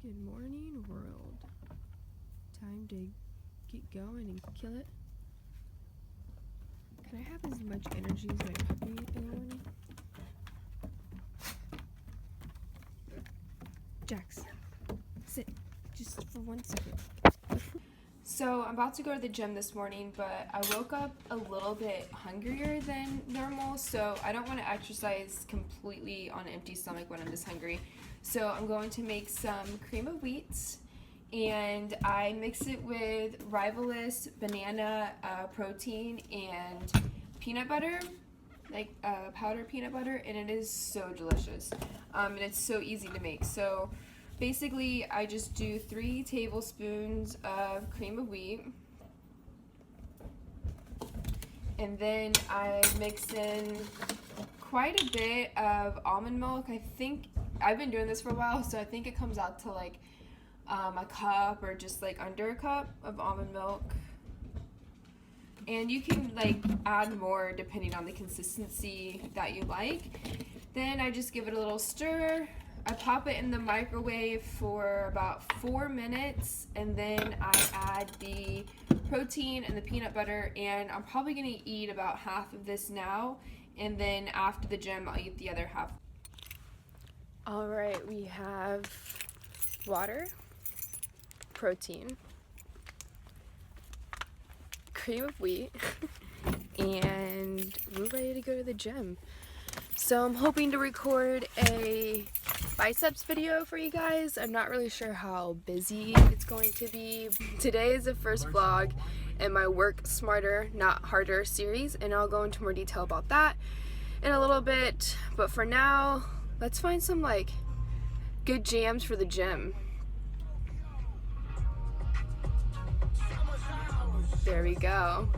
Good morning, world. Time to get going and kill it. Can I have as much energy as my puppy in the morning? Jax, sit just for 1 second. So I'm about to go to the gym this morning, but I woke up a little bit hungrier than normal, so I don't want to exercise completely on an empty stomach when I'm this hungry. So I'm going to make some cream of wheat, and I mix it with rivalist banana protein and peanut butter, like powdered peanut butter, and it is so delicious. And it's so easy to make. So basically, I just do 3 tablespoons of cream of wheat, and then I mix in quite a bit of almond milk. I think I've been doing this for a while, so I think it comes out to like a cup or just like under a cup of almond milk. And you can like add more depending on the consistency that you like. Then I just give it a little stir. I pop it in the microwave for about 4 minutes, and then I add the protein and the peanut butter, and I'm probably going to eat about half of this now, and then after the gym I'll eat the other half. Alright, we have water, protein, cream of wheat, and we're ready to go to the gym. So I'm hoping to record a biceps video for you guys. I'm not really sure how busy it's going to be. Today is the first vlog in my Work Smarter, Not Harder series, and I'll go into more detail about that in a little bit. But for now, let's find some like good jams for the gym. There we go.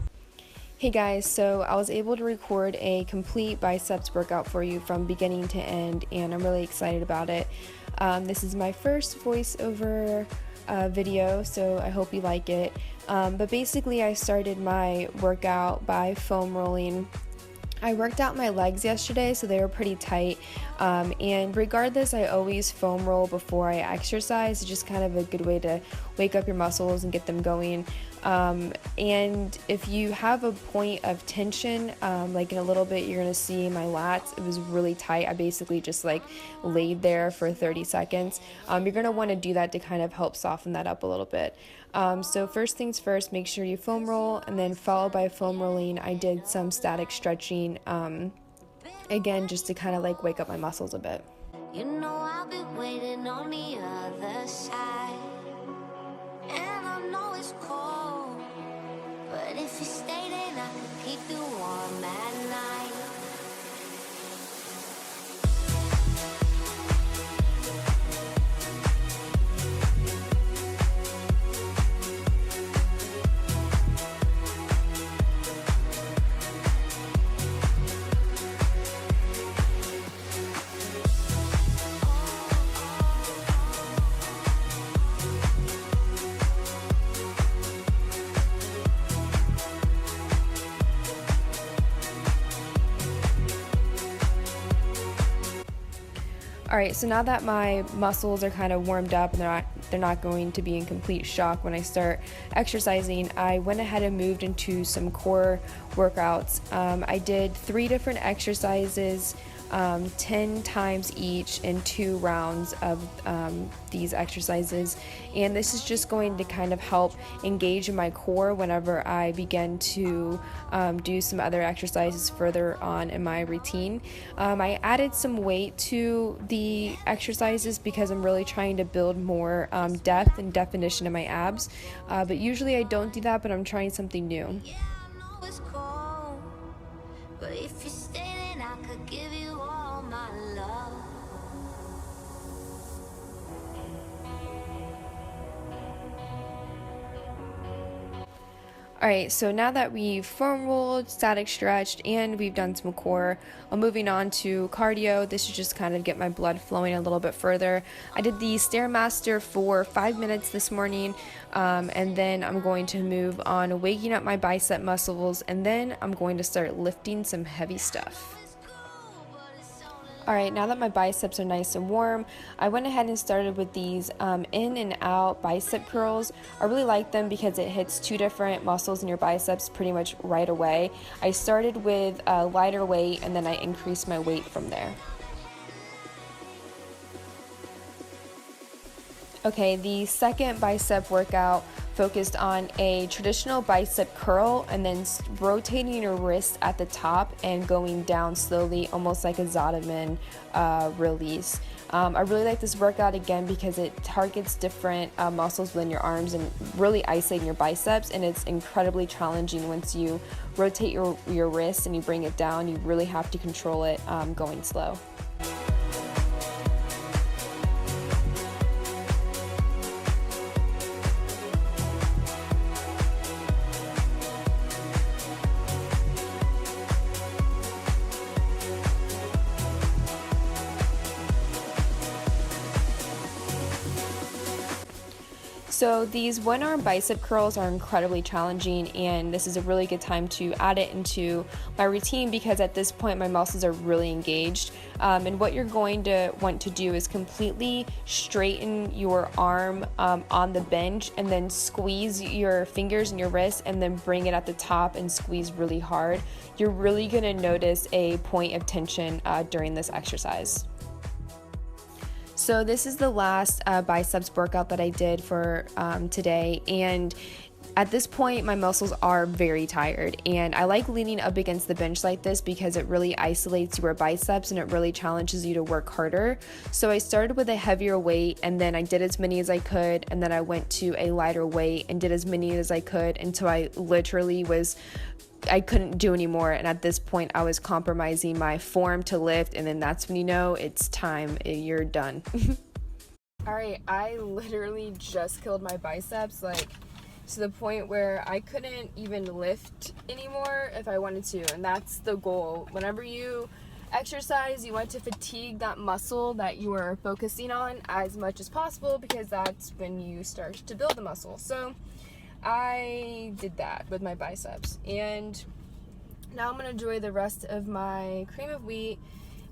Hey guys, so I was able to record a complete biceps workout for you from beginning to end, and I'm really excited about it. This is my first voiceover video, so I hope you like it. But basically I started my workout by foam rolling. I worked out my legs yesterday, so they were pretty tight, and regardless, I always foam roll before I exercise. It's just kind of a good way to wake up your muscles and get them going. And if you have a point of tension, like in a little bit you're gonna see my lats, it was really tight. I basically just like laid there for 30 seconds. You're gonna want to do that to kind of help soften that up a little bit. So first things first, make sure you foam roll, and then followed by foam rolling, I did some static stretching, again, just to kind of like wake up my muscles a bit. You know I'll be waiting on the other side, and I know it's cold, but if you stay then I could keep you warm at night. Alright, so now that my muscles are kind of warmed up and they're not going to be in complete shock when I start exercising, I went ahead and moved into some core workouts. I did 3 different exercises, 10 times each in 2 rounds of these exercises, and this is just going to kind of help engage in my core whenever I begin to do some other exercises further on in my routine. I added some weight to the exercises because I'm really trying to build more depth and definition in my abs, but usually I don't do that, but I'm trying something new. Yeah, I know it's cold, but if you stay then I could give you all my love. Alright, so now that we've foam rolled, static stretched, and we've done some core, I'm moving on to cardio. This is just kind of get my blood flowing a little bit further. I did the Stairmaster for 5 minutes this morning, and then I'm going to move on waking up my bicep muscles, and then I'm going to start lifting some heavy stuff. Alright, now that my biceps are nice and warm, I went ahead and started with these in and out bicep curls. I really like them because it hits two different muscles in your biceps pretty much right away. I started with a lighter weight and then I increased my weight from there. Okay, the second bicep workout focused on a traditional bicep curl and then rotating your wrist at the top and going down slowly, almost like a Zodaman release. I really like this workout again because it targets different muscles within your arms and really isolating your biceps, and it's incredibly challenging once you rotate your wrist and you bring it down. You really have to control it going slow. So these one arm bicep curls are incredibly challenging, and this is a really good time to add it into my routine because at this point my muscles are really engaged. And what you're going to want to do is completely straighten your arm on the bench and then squeeze your fingers and your wrist and then bring it at the top and squeeze really hard. You're really going to notice a point of tension during this exercise. So this is the last biceps workout that I did for today, and at this point my muscles are very tired, and I like leaning up against the bench like this because it really isolates your biceps and it really challenges you to work harder. So I started with a heavier weight and then I did as many as I could, and then I went to a lighter weight and did as many as I could until I literally I couldn't do anymore, and at this point I was compromising my form to lift, and then that's when you know it's time, you're done. Alright, I literally just killed my biceps, like to the point where I couldn't even lift anymore if I wanted to, and that's the goal. Whenever you exercise, you want to fatigue that muscle that you are focusing on as much as possible because that's when you start to build the muscle. So I did that with my biceps, and now I'm going to enjoy the rest of my cream of wheat,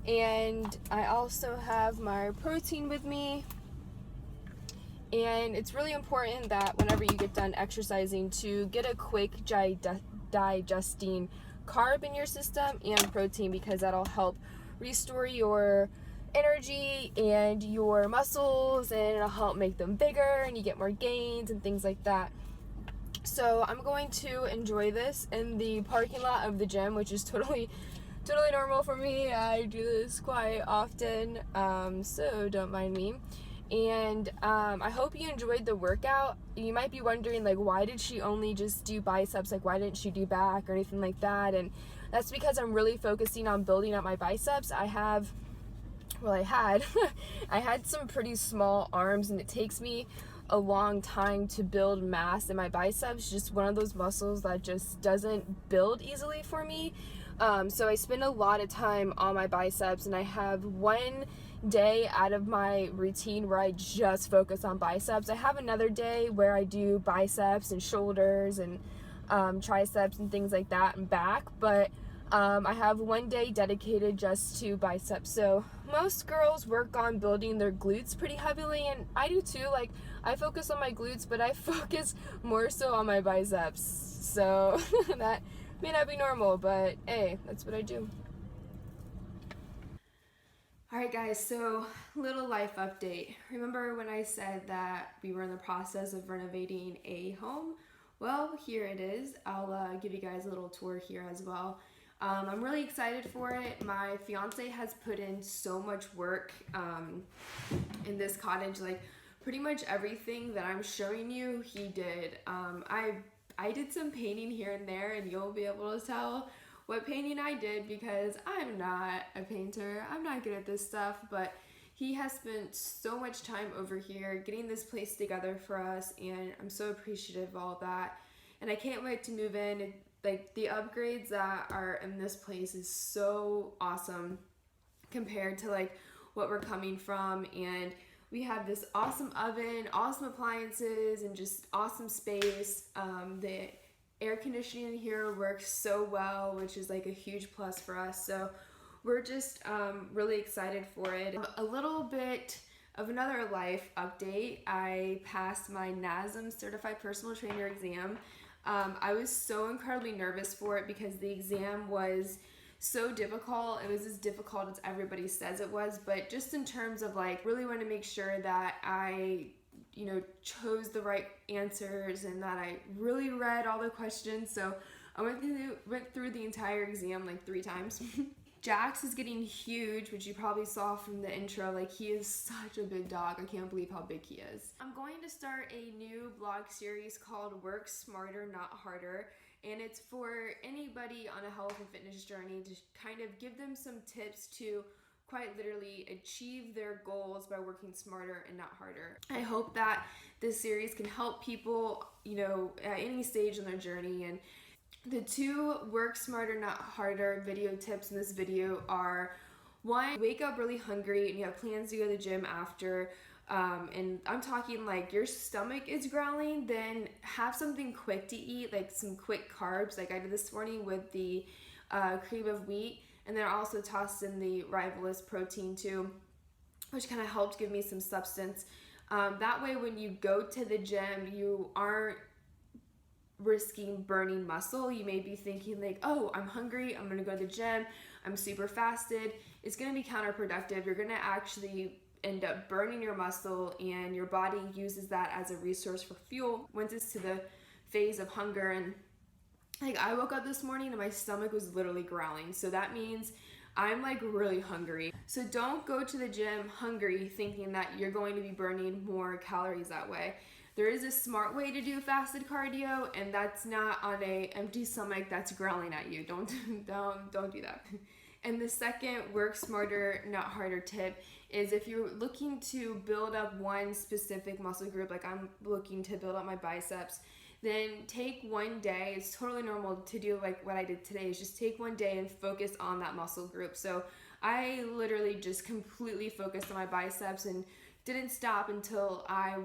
and I also have my protein with me. And it's really important that whenever you get done exercising to get a quick digesting carb in your system and protein, because that'll help restore your energy and your muscles, and it'll help make them bigger and you get more gains and things like that. So I'm going to enjoy this in the parking lot of the gym, which is totally normal for me. I do this quite often, so don't mind me. And I hope you enjoyed the workout. You might be wondering, like, why did she only just do biceps? Like, why didn't she do back or anything like that? And that's because I'm really focusing on building up my biceps. I had I had some pretty small arms, and it takes me a long time to build mass in my biceps. Just one of those muscles that just doesn't build easily for me. So I spend a lot of time on my biceps, and I have one day out of my routine where I just focus on biceps. I have another day where I do biceps and shoulders and triceps and things like that and back, but I have one day dedicated just to biceps. So most girls work on building their glutes pretty heavily, and I do too. Like, I focus on my glutes, but I focus more so on my biceps. So that may not be normal, but hey, that's what I do. Alright guys, so little life update. Remember when I said that we were in the process of renovating a home? Well, here it is. I'll give you guys a little tour here as well. I'm really excited for it. My fiance has put in so much work in this cottage. Like, pretty much everything that I'm showing you, he did. I did some painting here and there, and you'll be able to tell what painting I did because I'm not a painter. I'm not good at this stuff, but he has spent so much time over here getting this place together for us, and I'm so appreciative of all that. And I can't wait to move in. Like, the upgrades that are in this place is so awesome compared to like what we're coming from, and we have this awesome oven, awesome appliances, and just awesome space. The air conditioning here works so well, which is like a huge plus for us. So we're just really excited for it. A little bit of another life update. I passed my NASM Certified Personal Trainer exam. I was so incredibly nervous for it because the exam was so difficult. It was as difficult as everybody says it was, but just in terms of like really want to make sure that I chose the right answers and that I really read all the questions. So I went through the entire exam like 3 times. Jax is getting huge, which you probably saw from the intro. Like, he is such a big dog. I can't believe how big he is. I'm going to start a new blog series called Work Smarter, Not Harder. And it's for anybody on a health and fitness journey to kind of give them some tips to quite literally achieve their goals by working smarter and not harder. I hope that this series can help people, at any stage in their journey. And the 2 work smarter, not harder video tips in this video are: 1, wake up really hungry and you have plans to go to the gym after, and I'm talking like your stomach is growling, then have something quick to eat, like some quick carbs like I did this morning with the cream of wheat, and then I also tossed in the Rivalist protein too, which kind of helped give me some substance. That way when you go to the gym, you aren't risking burning muscle. You may be thinking like, oh, I'm hungry, I'm gonna go to the gym, I'm super fasted. It's gonna be counterproductive. You're gonna actually end up burning your muscle, and your body uses that as a resource for fuel once it's to the phase of hunger. And like, I woke up this morning and my stomach was literally growling, so that means I'm like really hungry. So don't go to the gym hungry thinking that you're going to be burning more calories that way. There is a smart way to do fasted cardio, and that's not on a empty stomach that's growling at you. Don't do that. And the second work smarter, not harder tip is if you're looking to build up one specific muscle group, like I'm looking to build up my biceps, then take one day. It's totally normal to do like what I did today, is just take one day and focus on that muscle group. So I literally just completely focused on my biceps and didn't stop until I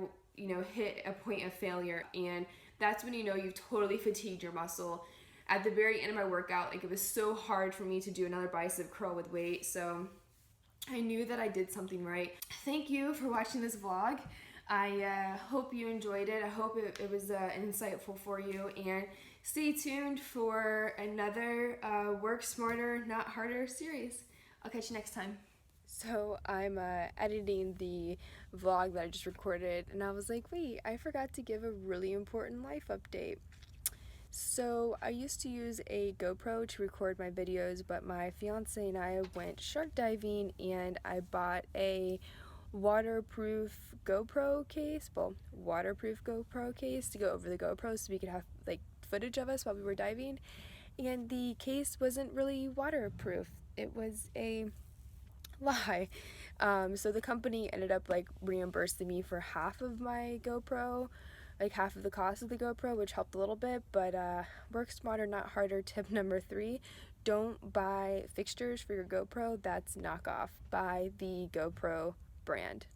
hit a point of failure. And that's when you've totally fatigued your muscle. At the very end of my workout, like, it was so hard for me to do another bicep curl with weight, so I knew that I did something right. Thank you for watching this vlog. I hope you enjoyed it. I hope it was insightful for you, and stay tuned for another Work Smarter, Not Harder series. I'll catch you next time. So I'm editing the vlog that I just recorded, and I was like, wait, I forgot to give a really important life update. So I used to use a GoPro to record my videos, but my fiance and I went shark diving, and I bought a waterproof GoPro case to go over the GoPro so we could have like footage of us while we were diving. And the case wasn't really waterproof. It was a lie. So the company ended up like reimbursing me for half of my GoPro, like half of the cost of the GoPro, which helped a little bit. But work smarter, not harder tip number 3: don't buy fixtures for your GoPro that's knockoff. Buy the GoPro brand.